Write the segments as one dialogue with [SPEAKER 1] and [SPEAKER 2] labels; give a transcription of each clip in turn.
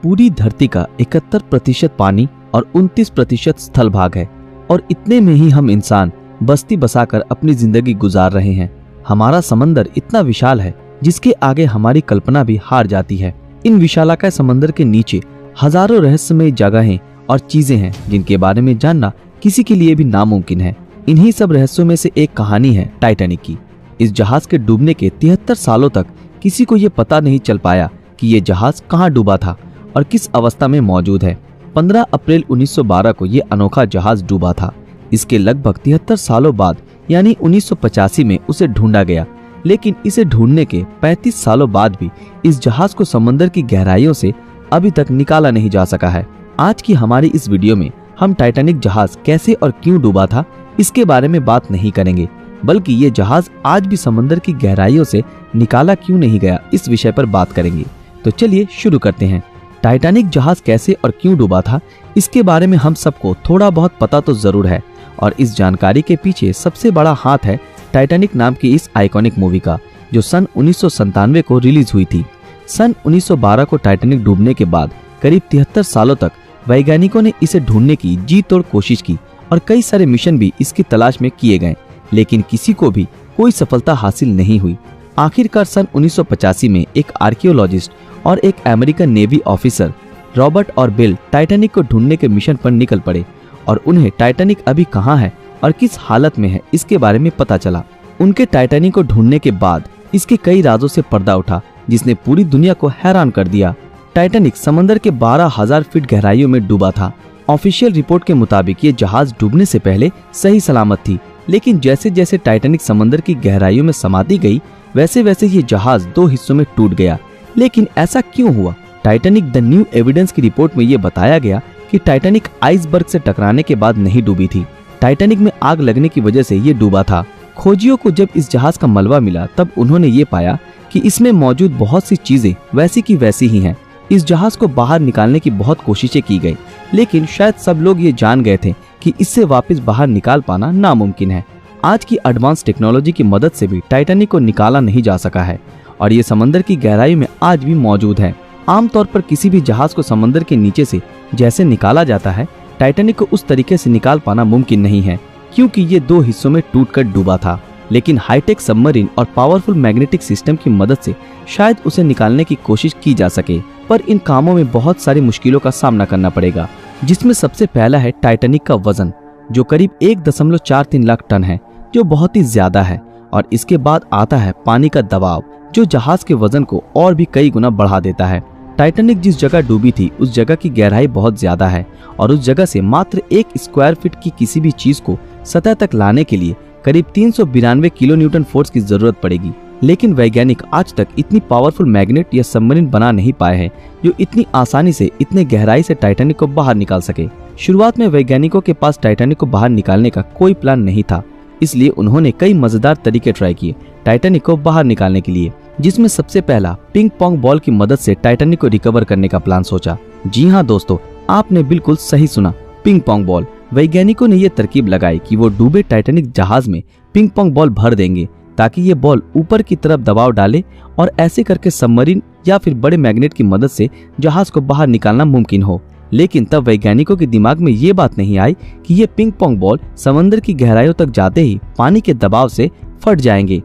[SPEAKER 1] पूरी धरती का 71% पानी और 29% स्थल भाग है और इतने में ही हम इंसान बस्ती बसाकर अपनी जिंदगी गुजार रहे हैं। हमारा समंदर इतना विशाल है जिसके आगे हमारी कल्पना भी हार जाती है। इन विशालाकाय समंदर के नीचे हजारों रहस्यमय जगहें और चीजें हैं जिनके बारे में जानना किसी के लिए भी नामुमकिन है। इन्हीं सब रहस्यों में से एक कहानी है टाइटैनिक की। इस जहाज के डूबने के 73 सालों तक किसी को ये पता नहीं चल पाया कि ये जहाज कहाँ डूबा था और किस अवस्था में मौजूद है। 15 अप्रैल 1912 को ये अनोखा जहाज डूबा था। इसके लगभग 73 सालों बाद यानी 1985 में उसे ढूंढा गया, लेकिन इसे ढूंढने के 35 सालों बाद भी इस जहाज को समंदर की गहराइयों से अभी तक निकाला नहीं जा सका है। आज की हमारी इस वीडियो में हम टाइटैनिक जहाज कैसे और क्यों डूबा था इसके बारे में बात नहीं करेंगे, बल्कि ये जहाज आज भी समंदर की गहराइयों से निकाला क्यों नहीं गया इस विषय पर बात करेंगे। तो चलिए शुरू करते हैं। टाइटैनिक जहाज कैसे और क्यों डूबा था इसके बारे में हम सबको थोड़ा बहुत पता तो जरूर है, और इस जानकारी के पीछे सबसे बड़ा हाथ है टाइटैनिक नाम की इस आइकॉनिक मूवी का, जो सन 1997 को रिलीज हुई थी। सन 1912 को टाइटैनिक डूबने के बाद करीब 73 सालों तक वैज्ञानिकों ने इसे ढूंढने की जी तोड़ कोशिश की और कई सारे मिशन भी इसकी तलाश में किए गए, लेकिन किसी को भी कोई सफलता हासिल नहीं हुई। आखिरकार सन 1985 में एक आर्कियोलॉजिस्ट और एक अमेरिकन नेवी ऑफिसर रॉबर्ट और बिल टाइटैनिक को ढूंढने के मिशन पर निकल पड़े और उन्हें टाइटैनिक अभी कहाँ है और किस हालत में है इसके बारे में पता चला। उनके टाइटैनिक को ढूंढने के बाद इसके कई राजों से पर्दा उठा जिसने पूरी दुनिया को हैरान कर दिया। टाइटैनिक समंदर के 12,000 फीट गहराइयों में डूबा था। ऑफिशियल रिपोर्ट के मुताबिक ये जहाज डूबने से पहले सही सलामत थी, लेकिन जैसे जैसे टाइटैनिक समंदर की गहराइयों में समाती गई वैसे वैसे ये जहाज 2 हिस्सों में टूट गया। लेकिन ऐसा क्यों हुआ? टाइटैनिक द न्यू एविडेंस की रिपोर्ट में ये बताया गया कि टाइटैनिक आइसबर्ग से टकराने के बाद नहीं डूबी थी। टाइटैनिक में आग लगने की वजह से ये डूबा था। खोजियों को जब इस जहाज का मलबा मिला तब उन्होंने ये पाया कि इसमें मौजूद बहुत सी चीजें वैसी की वैसी ही हैं। इस जहाज को बाहर निकालने की बहुत कोशिशें की गई, लेकिन शायद सब लोग ये जान गए थे कि इससे वापस बाहर निकाल पाना नामुमकिन है। आज की एडवांस टेक्नोलॉजी की मदद से भी टाइटैनिक को निकाला नहीं जा सका है और ये समंदर की गहराई में आज भी मौजूद है। आमतौर पर किसी भी जहाज को समंदर के नीचे से जैसे निकाला जाता है, टाइटैनिक को उस तरीके से निकाल पाना मुमकिन नहीं है, क्योंकि ये 2 हिस्सों में टूटकर डूबा था। लेकिन हाईटेक सबमरीन और पावरफुल मैग्नेटिक सिस्टम की मदद से शायद उसे निकालने की कोशिश की जा सके, पर इन कामों में बहुत सारी मुश्किलों का सामना करना पड़ेगा, जिसमें सबसे पहला है टाइटैनिक का वजन, जो करीब 1.43 लाख टन है, जो बहुत ही ज्यादा है। और इसके बाद आता है पानी का दबाव, जो जहाज के वजन को और भी कई गुना बढ़ा देता है। टाइटैनिक जिस जगह डूबी थी उस जगह की गहराई बहुत ज्यादा है और उस जगह से मात्र 1 स्क्वायर फीट की किसी भी चीज को सतह तक लाने के लिए करीब 392 किलो न्यूटन फोर्स की जरूरत पड़ेगी। लेकिन वैज्ञानिक आज तक इतनी पावरफुल मैग्नेट या सबमरीन बना नहीं पाए हैं जो इतनी आसानी से इतने गहराई से टाइटैनिक को बाहर निकाल सके। शुरुआत में वैज्ञानिकों के पास टाइटैनिक को बाहर निकालने का कोई प्लान नहीं था, इसलिए उन्होंने कई मजेदार तरीके ट्राई किए टाइटैनिक को बाहर निकालने के लिए, जिसमें सबसे पहला पिंग पोंग बॉल की मदद से टाइटैनिक को रिकवर करने का प्लान सोचा। जी हाँ दोस्तों, आपने बिल्कुल सही सुना, पिंग पोंग बॉल। वैज्ञानिकों ने ये तरकीब लगाई कि वो डूबे टाइटैनिक जहाज में पिंग पोंग बॉल भर देंगे ताकि ये बॉल ऊपर की तरफ दबाव डाले और ऐसे करके सबमरीन या फिर बड़े मैग्नेट की मदद से जहाज को बाहर निकालना मुमकिन हो। लेकिन तब वैज्ञानिकों के दिमाग में ये बात नहीं आई कि ये पिंग पोंग बॉल समंदर की गहराइयों तक जाते ही पानी के दबाव से फट जाएंगे।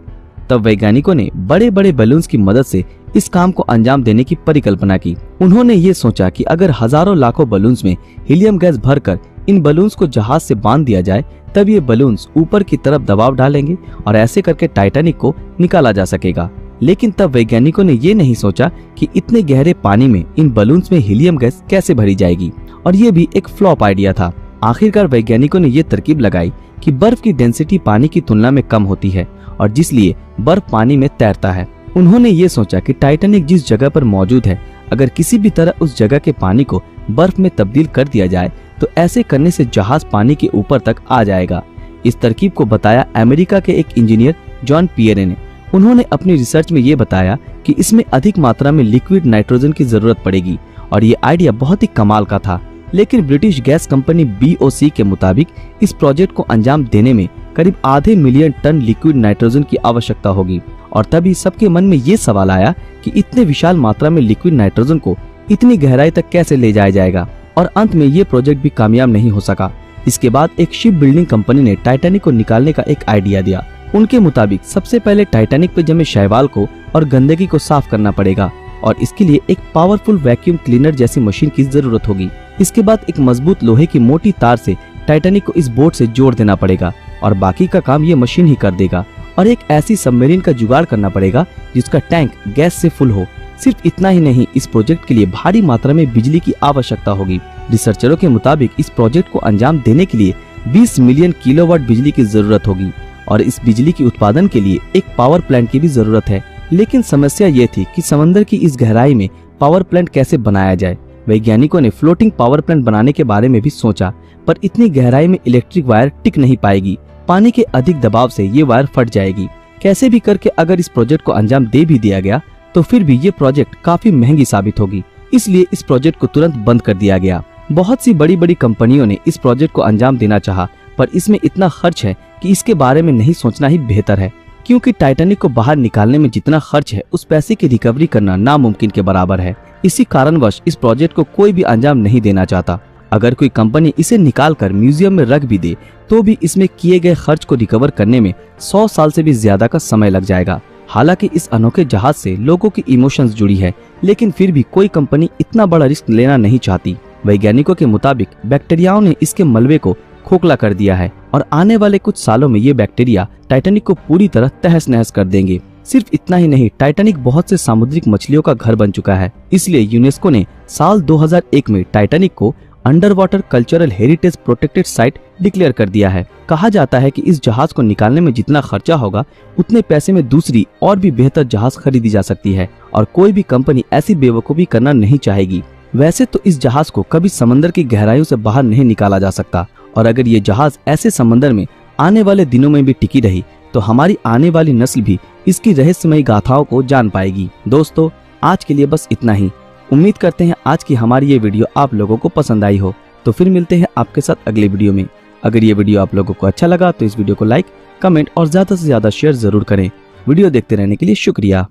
[SPEAKER 1] तब वैज्ञानिकों ने बड़े बड़े बलून्स की मदद से इस काम को अंजाम देने की परिकल्पना की। उन्होंने ये सोचा कि अगर हजारों लाखों बलून्स में हीलियम गैस भरकर इन बलून्स को जहाज से बांध दिया जाए तब ये बलून्स ऊपर की तरफ दबाव डालेंगे और ऐसे करके टाइटैनिक को निकाला जा सकेगा। लेकिन तब वैज्ञानिकों ने ये नहीं सोचा कि इतने गहरे पानी में इन बलून्स में हीलियम गैस कैसे भरी जाएगी, और ये भी एक फ्लॉप आइडिया था। आखिरकार वैज्ञानिकों ने ये तरकीब लगाई कि बर्फ की डेंसिटी पानी की तुलना में कम होती है और जिसलिए बर्फ पानी में तैरता है। उन्होंने ये सोचा कि टाइटैनिक जिस जगह पर मौजूद है, अगर किसी भी तरह उस जगह के पानी को बर्फ में तब्दील कर दिया जाए तो ऐसे करने से जहाज पानी के ऊपर तक आ जाएगा। इस तरकीब को बताया अमेरिका के एक इंजीनियर जॉन पियरे ने। उन्होंने अपनी रिसर्च में ये बताया कि इसमें अधिक मात्रा में लिक्विड नाइट्रोजन की जरूरत पड़ेगी और ये आइडिया बहुत ही कमाल का था। लेकिन ब्रिटिश गैस कंपनी BOC के मुताबिक इस प्रोजेक्ट को अंजाम देने में करीब आधे मिलियन टन लिक्विड नाइट्रोजन की आवश्यकता होगी और तभी सबके मन में ये सवाल आया कि इतने विशाल मात्रा में लिक्विड नाइट्रोजन को इतनी गहराई तक कैसे ले जाया जाएगा। और अंत में ये प्रोजेक्ट भी कामयाब नहीं हो सका। इसके बाद एक शिप बिल्डिंग कंपनी ने टाइटैनिक को निकालने का एक आइडिया दिया। उनके मुताबिक सबसे पहले टाइटैनिक पे जमे शैवाल को और गंदगी को साफ करना पड़ेगा और इसके लिए एक पावरफुल वैक्यूम क्लीनर जैसी मशीन की जरूरत होगी। इसके बाद एक मजबूत लोहे की मोटी तार से टाइटैनिक को इस बोट से जोड़ देना पड़ेगा और बाकी का काम ये मशीन ही कर देगा। और एक ऐसी सबमरीन का जुगाड़ करना पड़ेगा जिसका टैंक गैस से फुल हो। सिर्फ इतना ही नहीं, इस प्रोजेक्ट के लिए भारी मात्रा में बिजली की आवश्यकता होगी। रिसर्चरों के मुताबिक इस प्रोजेक्ट को अंजाम देने के लिए 20 मिलियन किलोवाट बिजली की जरूरत होगी और इस बिजली के उत्पादन के लिए एक पावर प्लांट की भी जरूरत है। लेकिन समस्या ये थी कि समंदर की इस गहराई में पावर प्लांट कैसे बनाया जाए। वैज्ञानिकों ने फ्लोटिंग पावर प्लांट बनाने के बारे में भी सोचा, पर इतनी गहराई में इलेक्ट्रिक वायर टिक नहीं पाएगी। पानी के अधिक दबाव से ये वायर फट जाएगी। कैसे भी करके अगर इस प्रोजेक्ट को अंजाम दे भी दिया गया तो फिर भी ये प्रोजेक्ट काफी महंगी साबित होगी। इसलिए इस प्रोजेक्ट को तुरंत बंद कर दिया गया। बहुत सी बड़ी बड़ी कंपनियों ने इस प्रोजेक्ट को अंजाम देना चाहा, पर इसमें इतना खर्च है कि इसके बारे में नहीं सोचना ही बेहतर है, क्योंकि टाइटैनिक को बाहर निकालने में जितना खर्च है उस पैसे की रिकवरी करना नामुमकिन के बराबर है। इसी कारणवश इस प्रोजेक्ट को कोई भी अंजाम नहीं देना चाहता। अगर कोई कंपनी इसे निकालकर म्यूजियम में रख भी दे तो भी इसमें किए गए खर्च को रिकवर करने में 100 साल से भी ज्यादा का समय लग जाएगा। हालांकि इस अनोखे जहाज से लोगों की इमोशंस जुड़ी है, लेकिन फिर भी कोई कंपनी इतना बड़ा रिस्क लेना नहीं चाहती। वैज्ञानिकों के मुताबिक बैक्टीरियाओं ने इसके मलबे को खोखला कर दिया है और आने वाले कुछ सालों में ये बैक्टीरिया टाइटैनिक को पूरी तरह तहस नहस कर देंगे। सिर्फ इतना ही नहीं, टाइटैनिक बहुत से सामुद्रिक मछलियों का घर बन चुका है। इसलिए यूनेस्को ने साल 2001 में टाइटैनिक को under water cultural heritage protected site declare कर दिया है। कहा जाता है कि इस जहाज को निकालने में जितना खर्चा होगा उतने पैसे में दूसरी और भी बेहतर जहाज खरीदी जा सकती है और कोई भी कंपनी ऐसी बेवकूफी करना नहीं चाहेगी। वैसे तो इस जहाज को कभी समंदर की गहराइयों से बाहर नहीं निकाला जा सकता और अगर ये जहाज ऐसे समंदर में आने वाले दिनों में भी टिकी रही तो हमारी आने वाली नस्ल भी इसकी रहस्यमयी गाथाओं को जान पाएगी। दोस्तों, आज के लिए बस इतना ही। उम्मीद करते हैं आज की हमारी ये वीडियो आप लोगों को पसंद आई हो। तो फिर मिलते हैं आपके साथ अगले वीडियो में। अगर ये वीडियो आप लोगों को अच्छा लगा तो इस वीडियो को लाइक, कमेंट और ज्यादा से ज्यादा शेयर जरूर करें। वीडियो देखते रहने के लिए शुक्रिया।